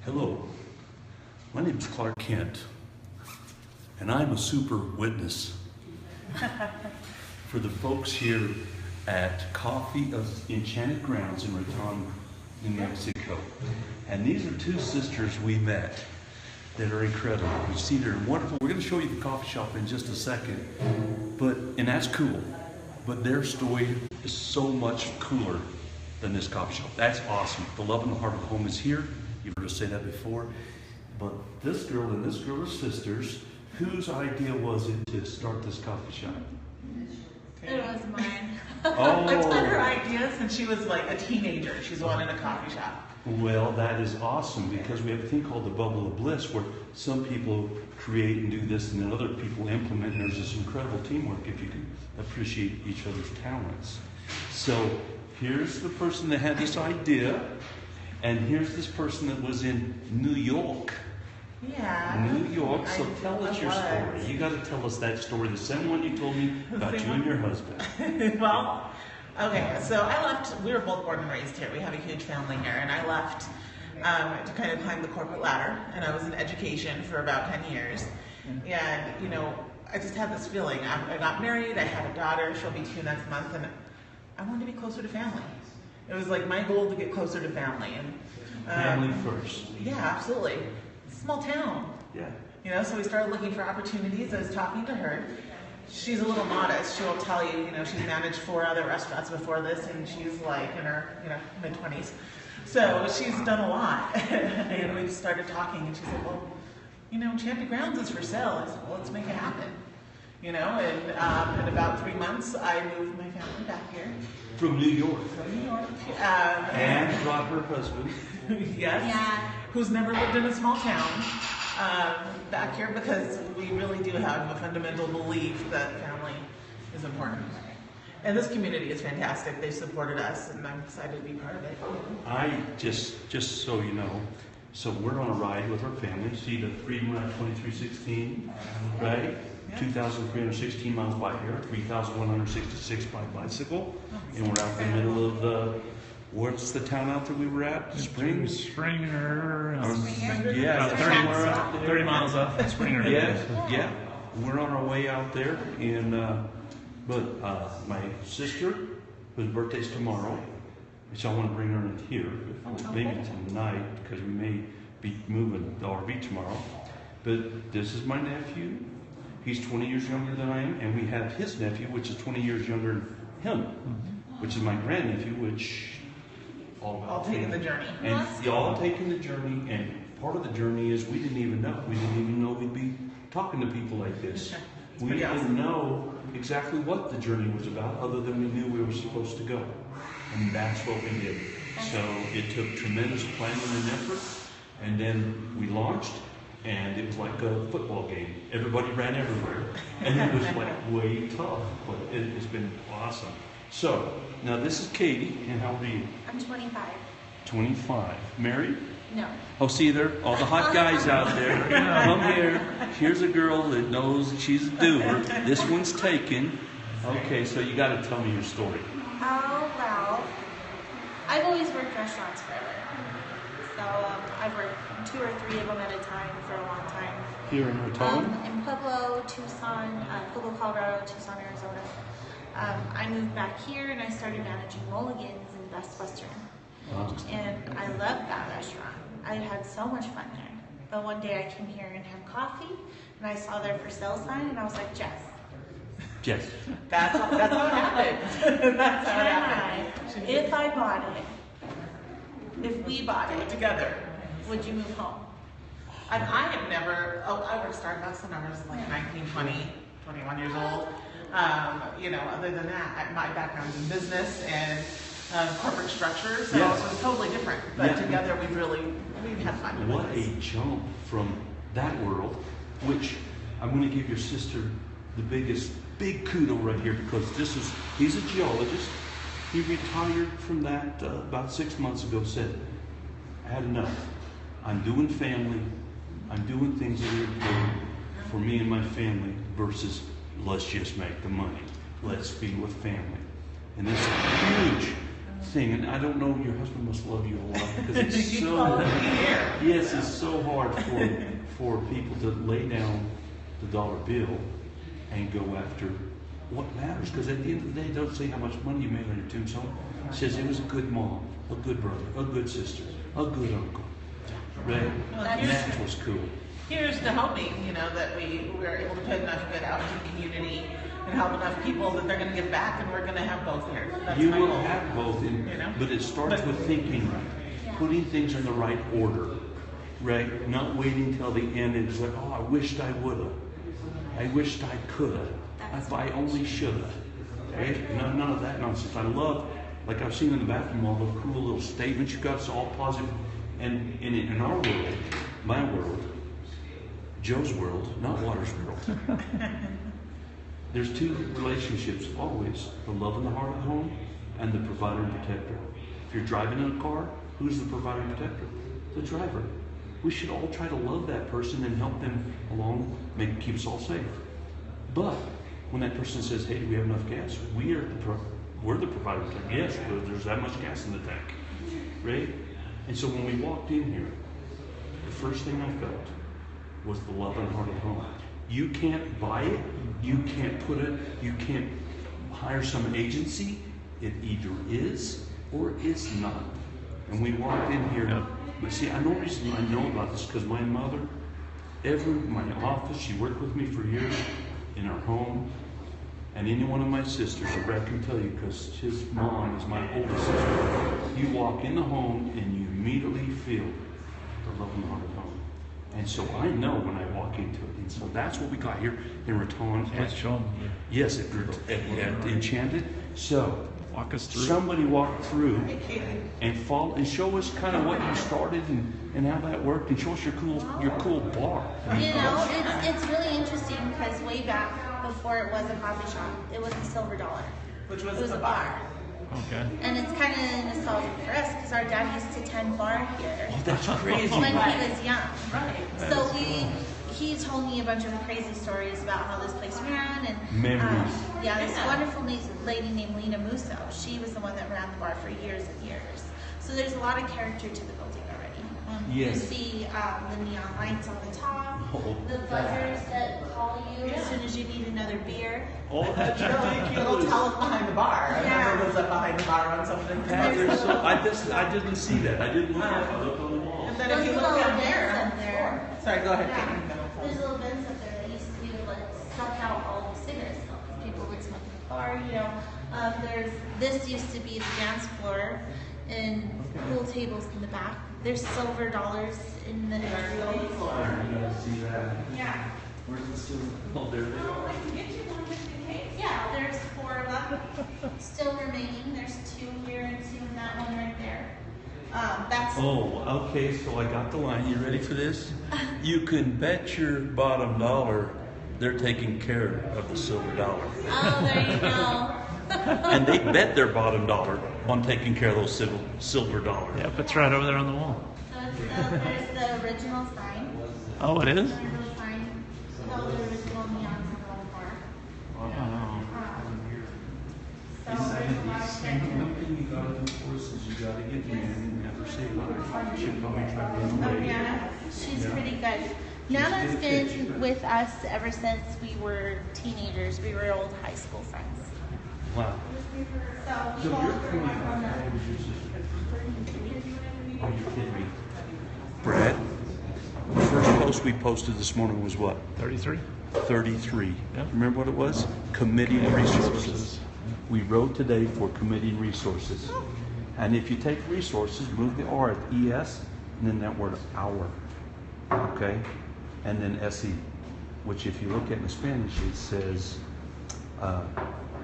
Hello, my name is Clark Kent, and I'm a super witness for the folks here at Coffee of Enchanted Grounds in Raton, New Mexico. And these are two sisters we met that are incredible. You see, they're wonderful. We're going to show you the coffee shop in just a second, and that's cool. But their story is so much cooler than this coffee shop. That's awesome. The love and the heart of home is here. You've heard us say that before. But this girl and this girl are sisters. Whose idea was it to start this coffee shop? It was mine. Oh. It's been her idea since she was like a teenager. She's wanted a coffee shop. Well, that is awesome because we have a thing called the bubble of bliss where some people create and do this and then other people implement, and there's this incredible teamwork if you can appreciate each other's talents. So here's the person that had this idea, and here's this person that was in New York. Yeah. New York, so tell us your story. You got to tell us that story, the same one you told me about you and your husband. Well, okay, so I left, we were both born and raised here. We have a huge family here, and I left to kind of climb the corporate ladder, and I was in education for about 10 years. And, you know, I just had this feeling. I got married, I had a daughter, she'll be 2 next month, and I wanted to be closer to family. It was like my goal to get closer to family. And Family first. Yeah, absolutely. Small town. Yeah. You know, so we started looking for opportunities. I was talking to her. She's a little modest. She'll tell you, she's managed 4 other restaurants before this, and she's like in her, mid-20s. So she's done a lot. And we started talking, and she said, well, Enchanted Grounds is for sale. I said, well, let's make it happen. And in about 3 months, I moved my family back here. From New York. From New York. And brought her husband. Yes. Yeah. Who's never lived in a small town. Back here because we really do have a fundamental belief that family is important. And this community is fantastic. They supported us, and I'm excited to be part of it. I just so you know, so we're on a ride with our family. See the Freedom Route 2316, right? 2,316 miles by air, 3,166 by bicycle, and we're out in the middle of the. What's the town out there we were at? Springer. Yeah, About 30 miles off Springer. Yeah. We're on our way out there, and my sister, whose birthday's tomorrow, which I want to bring her in here, maybe tonight, because we may be moving the RV tomorrow. But this is my nephew. He's 20 years younger than I am, and we have his nephew, which is 20 years younger than him, which is my grandnephew, which. All taking the journey. And y'all taking the journey, and part of the journey is we didn't even know. We didn't even know we'd be talking to people like this. We didn't know exactly what the journey was about, other than we knew we were supposed to go. And that's what we did. So it took tremendous planning and effort, and then we launched, and it was like a football game. Everybody ran everywhere, and it was like way tough, but it's been awesome. So, now this is Katie, and how old are you? I'm 25. 25. Married? No. Oh, see there? All the hot guys out there. Come here. Here's a girl that knows she's a doer. This one's taken. Okay, so you got to tell me your story. Oh, well, I've always worked restaurants forever. So I've worked 2 or 3 of them at a time for a long time. Here in Raton? In Pueblo, Colorado, Tucson, Arizona. I moved back here and I started managing Mulligan's in Best Western. And I loved that restaurant. I had so much fun there. But one day I came here and had coffee, and I saw their for sale sign, and I was like, Jess. That's how it happened. That's how it happened. If I bought it, if we bought it together, would you move home? And I had never, I worked Starbucks when I was like 19, 20, 21 years old. Other than that, my background's in business and corporate structure, so it was totally different. But together we've had fun. What a jump from that world, which I'm going to give your sister the big kudo right here, because he's a geologist. He retired from that about 6 months ago, said, I had enough. I'm doing family. I'm doing things that are important for me and my family versus let's just make the money. Let's be with family. And this is huge thing, and I don't know, your husband must love you a lot because it's You so follow me here. yes, it's so hard for people to lay down the dollar bill and go after what matters. Because at the end of the day, it doesn't say how much money you made on your tombstone. It says it was a good mom, a good brother, a good sister, a good uncle. Right? Well, And that's what's cool. Here's to hoping, that we were able to put enough good out into the community and help enough people that they're going to give back, and we're going to have both here. That's You my will goal. have both, but it starts with thinking right, putting things in the right order, right? Not waiting till the end and it's like, oh, I wished I woulda, I wished I coulda, if I only shoulda. Right? None of that nonsense. I love, like I've seen in the bathroom, all the cool little statements you got. It's all positive. And in our world, my world, Joe's world, not Water's world. There's two relationships always, the love in the heart of the home and the provider and protector. If you're driving in a car, who's the provider and protector? The driver. We should all try to love that person and help them along, keep us all safe. But when that person says, hey, do we have enough gas? We're the provider and protector. Yes, there's that much gas in the tank. Right? And so when we walked in here, the first thing I felt was the love and heart of home. You can't buy it, you can't put it, you can't hire some agency. It either is or is not. And we walked in here, but see, I know reason I know about this because my mother, my office, she worked with me for years in our home. And any one of my sisters, or Brad can tell you, because his mom is my oldest sister, you walk in the home and you immediately feel the love and heart of home. And so I know when I walk into it. And so that's what we got here in Raton. Let's show them. Yes, at Enchanted. So Walk us through. somebody walk through and follow and show us kind of what you started and how that worked, and show us your cool bar. It's really interesting because way back before it was a coffee shop, it was a Silver Dollar. Which It was was a a bar. Okay. And it's kind of nostalgic for us because our dad used to tend bar here That's crazy. when he was young. Right. So he told me a bunch of crazy stories about how this place ran and Memories. this wonderful lady named Lena Musso. She was the one that ran the bar for years and years. So there's a lot of character to the building already. Yes. You see the neon lights on the top, Oh. the buzzers that call you as soon as you need another beer. Oh, that's really It'll cute. tell us behind the bar. Yeah. I remember was up behind the bar on something. I didn't see that. I didn't look up. I looked on the wall. And then if you Those look little down vents there, up there. sorry, go ahead. Yeah. Kate. There's little vents up there that used to be like suck out all the cigarette smoke. People would smoke in the bar, this used to be the dance floor and pool tables in the back. There's silver dollars in the You guys see that? Yeah. Where's the silver? Oh, there they are. Yeah, there's 4 of them still remaining. There's 2 here and 2 in that one right there. That's Oh, okay, so I got the line. You ready for this? You can bet your bottom dollar they're taking care of the silver dollar. oh, there you go. And they bet their bottom dollar on taking care of those silver dollar. Yep, it's right over there on the wall. So there's the original sign. Oh, it is? The original sign. All the original neons in the whole bar. Wow. So there's a lot of character. One thing you gotta do for us is you gotta get Nana and have her say hi. She'll probably try to run Oh, away. Nana, she's Yeah. pretty good. Nana's been with us ever since we were teenagers. We were old high school friends. Wow. So So we've all you're grown up on that. Are you kidding me? Brad, the first post we posted this morning was what? 33? 33. Yep. Remember what it was? Committee resources. We wrote today for committee resources. And if you take resources, move the R at ES, and then that word our. Okay? And then SE, which if you look at in Spanish, it says,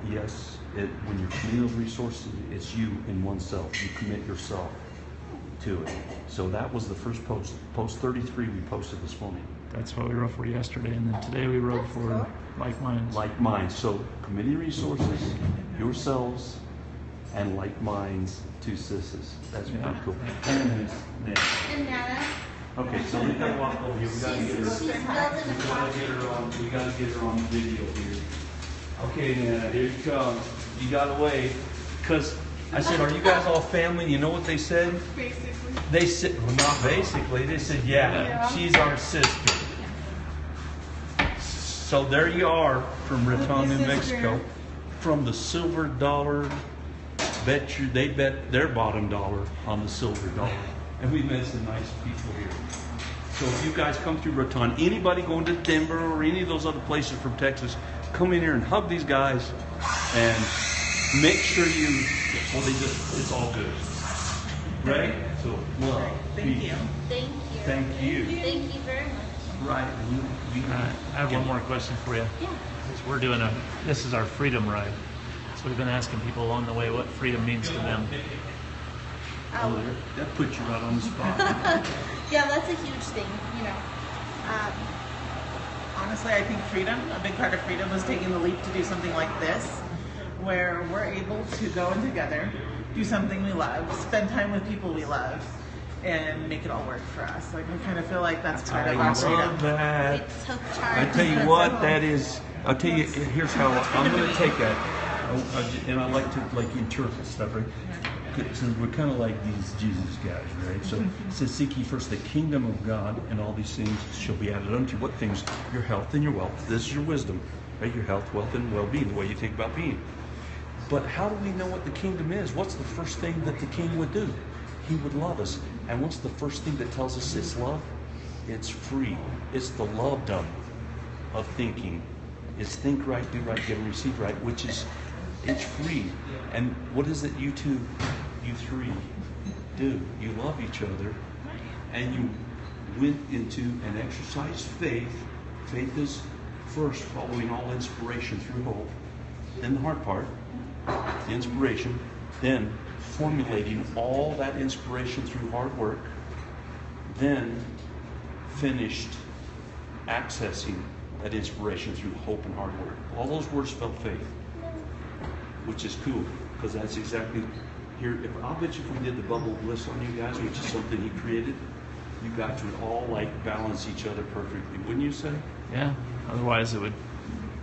yes, when you're committing resources, it's you in oneself. You commit yourself to it. So that was the first post. Post 33 we posted this morning. That's what we wrote for yesterday, and then today we wrote That's for cool. Like Minds. Like minds. So committee resources, yourselves, and like minds, 2 sisters. That's Yeah. pretty cool. And And Nana, okay, so we gotta walk over here. We gotta get her. she's building a We gotta get her on video here. Okay, Nana, here you come. You gotta wave. Because I said, are you guys all family? You know what they said? Basically. They said, well, not basically. They said, yeah, she's our sister. So there you are from Raton, New Mexico. From the silver dollar, they bet their bottom dollar on the silver dollar. And we met some nice people here. So if you guys come through Raton, anybody going to Denver or any of those other places from Texas, come in here and hug these guys and make sure you, well, it's all good. Right? So, love. Thank you. Thank you. Thank you. Thank you very much. Right. I have one more question for you. Yeah. We're doing this is our freedom ride. So we've been asking people along the way what freedom means to them. That puts you right on the spot. Yeah, that's a huge thing, you know. Honestly, I think freedom, a big part of freedom was taking the leap to do something like this, where we're able to go in together, do something we love, spend time with people we love, and make it all work for us. Like, I kind of feel like that's part of our freedom. That. It's so I charged. tell you what, that is. I'll tell you. Here's how I'm going to take that, and I like to interpret stuff, right? So we're kind of like these Jesus guys, right? So it says, "Seek ye first the kingdom of God, and all these things shall be added unto you." What things? Your health and your wealth. This is your wisdom, right? Your health, wealth, and well-being. The way you think about being. But how do we know what the kingdom is? What's the first thing that the King would do? He would love us. And what's the first thing that tells us it's love? It's free. It's the love-dom of thinking. It's think right, do right, give and receive right, which is, it's free. And what is it you three do? You love each other, and you went into and exercised faith. Faith is first following all inspiration through hope. Then the hard part, the inspiration. Then formulating all that inspiration through hard work. Then finished accessing that inspiration through hope and hard work. All those words spell faith, which is cool, because that's exactly here. I'll bet you if we did the bubble bliss on you guys, which is something he created, you guys would all balance each other perfectly, wouldn't you say? Yeah. Otherwise, it would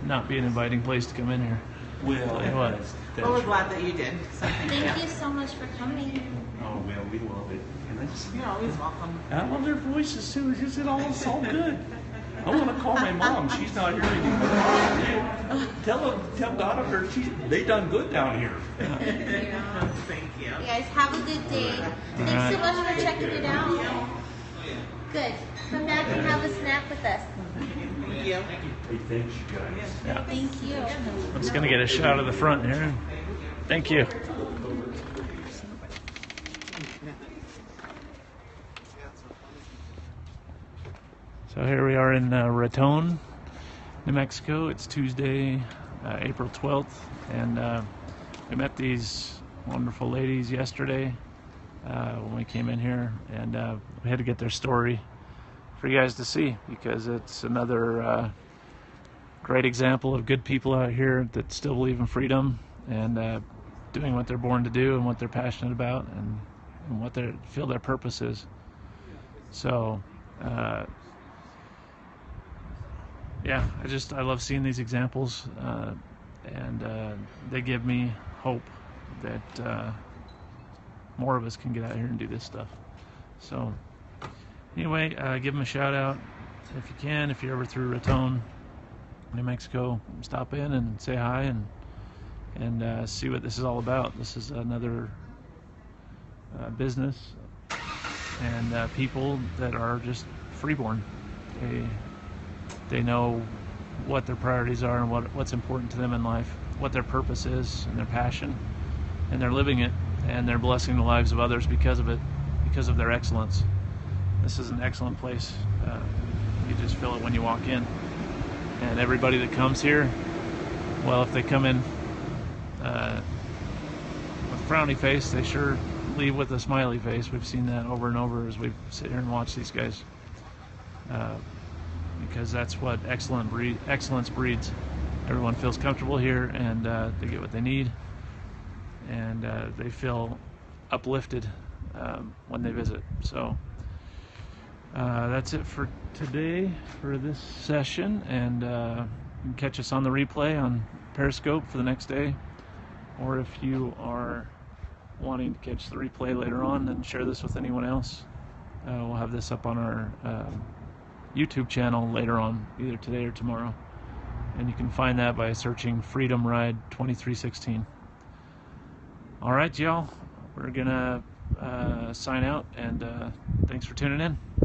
not be an inviting place to come in here. Well, Tell you what. Well, we're glad that you did. So Thank you so much for coming. Oh, well, we love it. And that's, You're always welcome. I love their voices too. It's just it's all good. I want to call my mom. She's not here anymore. Tell Donovan they done good down here. Thank you. You guys have a good day. Thanks so much for checking it out. Good. Come back and have a snack with us. Thank you. Hey, thanks, you guys. Yeah. Thank you. I'm just going to get a shot of the front here. Thank you. So here we are in Raton, New Mexico. It's Tuesday, April 12th, and we met these wonderful ladies yesterday when we came in here, and we had to get their story for you guys to see, because it's another great example of good people out here that still believe in freedom and doing what they're born to do and what they're passionate about and what they feel their purpose is. So yeah, I love seeing these examples, and they give me hope that more of us can get out here and do this stuff. So anyway, give them a shout out if you can. If you're ever through Raton, New Mexico, stop in and say hi and see what this is all about. This is another business and people that are just freeborn. They know what their priorities are and what's important to them in life, what their purpose is and their passion, and they're living it, and they're blessing the lives of others because of it, because of their excellence. This is an excellent place. You just feel it when you walk in. And everybody that comes here, well, if they come in with a frowny face, they sure leave with a smiley face. We've seen that over and over as we sit here and watch these guys. Because that's what excellence breeds. Everyone feels comfortable here, and they get what they need, and they feel uplifted when they visit. So that's it for today for this session, and you can catch us on the replay on Periscope for the next day, or if you are wanting to catch the replay later on and share this with anyone else, we'll have this up on our YouTube channel later on, either today or tomorrow. And you can find that by searching Freedom Ride 2316. All right, y'all, we're gonna sign out, and thanks for tuning in.